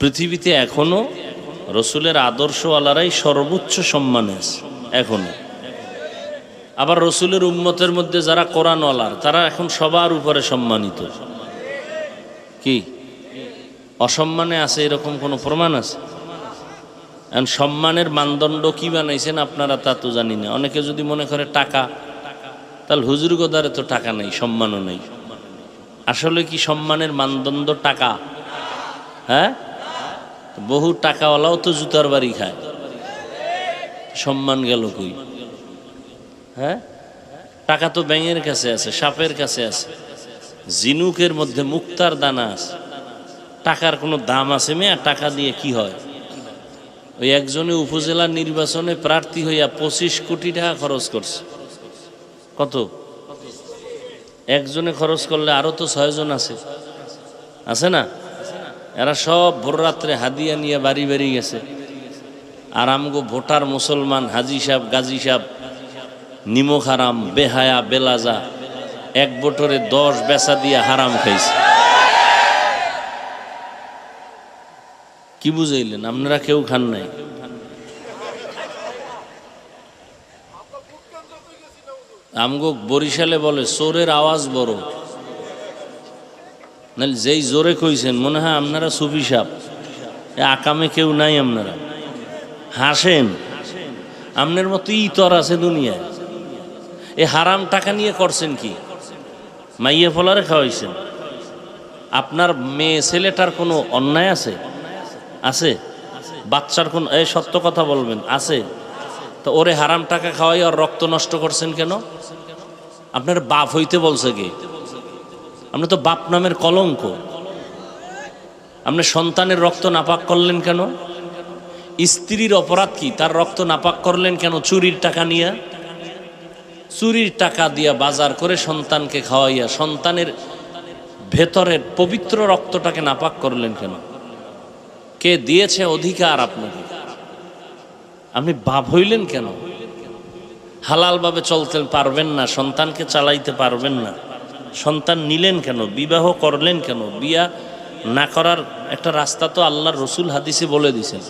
পৃথিবীতে এখনো রসুলের আদর্শওয়ালারাই সর্বোচ্চ সম্মানে আছে এখনো। আবার রসুলের উম্মতের মধ্যে যারা কোরআনওয়ালার তারা এখন সবার উপরে সম্মানিত। কি অসম্মানে আছে এরকম কোনো প্রমাণ আছে? এখন সম্মানের মানদণ্ড কি বানাইছেন আপনারা তা তো জানি না। অনেকে যদি মনে করে টাকা, তাহলে হুজুর গোদারে তো টাকা নেই, সম্মানও নেই। আসলে কি সম্মানের মানদণ্ড টাকা? হ্যাঁ, বহু টাকাওয়ালাও তো জুতার বাড়ি খায়, সম্মান গেল কই? হ্যাঁ, টাকা তো ব্যাঙের কাছে আছে, সাপের কাছে আছে, জিনুকের মধ্যে মুক্তার দানা আছে। টাকার কোনো দাম আছে মেয়া? টাকা দিয়ে কি হয়? ওই একজনে উপজেলা নির্বাচনে প্রার্থী হইয়া 25 কোটি টাকা খরচ করছে। কত? একজনে খরচ করলে আরো তো 6 জন আছে না? এরা সব ভোর রাত্রে হাদিয়া নিয়ে বাড়ি বাড়ি গেছে। আর আমগো ভোটার মুসলমান হাজি সাহেব, গাজী সাহেব নিমক হারাম, বেহায়া, বেলাজা, এক বটরে 10 বেচা দিয়া হারাম খাইছে। কি বুঝাইলেন? আপনারা কেউ খান নাই? আমগো বরিশালে বলে চোরের আওয়াজ বড়। নাহলে যেই জোরে কইছেন মনে হয় আপনারা সুফি সাপ, আকামে কেউ নাই। আপনারা হাসেন, আপনার মতো ইতর আছে দুনিয়ায়। এ হারাম টাকা নিয়ে করছেন কি? মাইয়ে ফলারে খাওয়াইছেন। আপনার মেয়ে ছেলেটার কোনো অন্যায় আছে? আছে? বাচ্চার কোন, এই সত্য কথা বলবেন, আছে? তো ওরে হারাম টাকা খাওয়াই আর রক্ত নষ্ট করছেন কেন? আপনার বাপ হইতে বলছে কে? আপনি তো বাপ নামের কলঙ্ক। আপনি সন্তানের রক্ত নাপাক করলেন কেন? স্ত্রীর অপরাধ কি? তার রক্ত নাপাক করলেন কেন? চুরির টাকা নিয়ে, চুরির টাকা দিয়া বাজার করে সন্তানকে খাওয়াইয়া সন্তানের ভেতরের পবিত্র রক্তটাকে নাপাক করলেন কেন? কে দিয়েছে অধিকার আপনাকে? আপনি বাপ হইলেন কেন? হালালভাবে চলতে পারবেন না, সন্তানকে চালাইতে পারবেন না, সন্তান নিলেন কেন? বিবাহ করলেন কেন? বিয়া না করার একটা রাস্তা তো আল্লাহর রসুল হাদিসে বলে দিয়েছেন।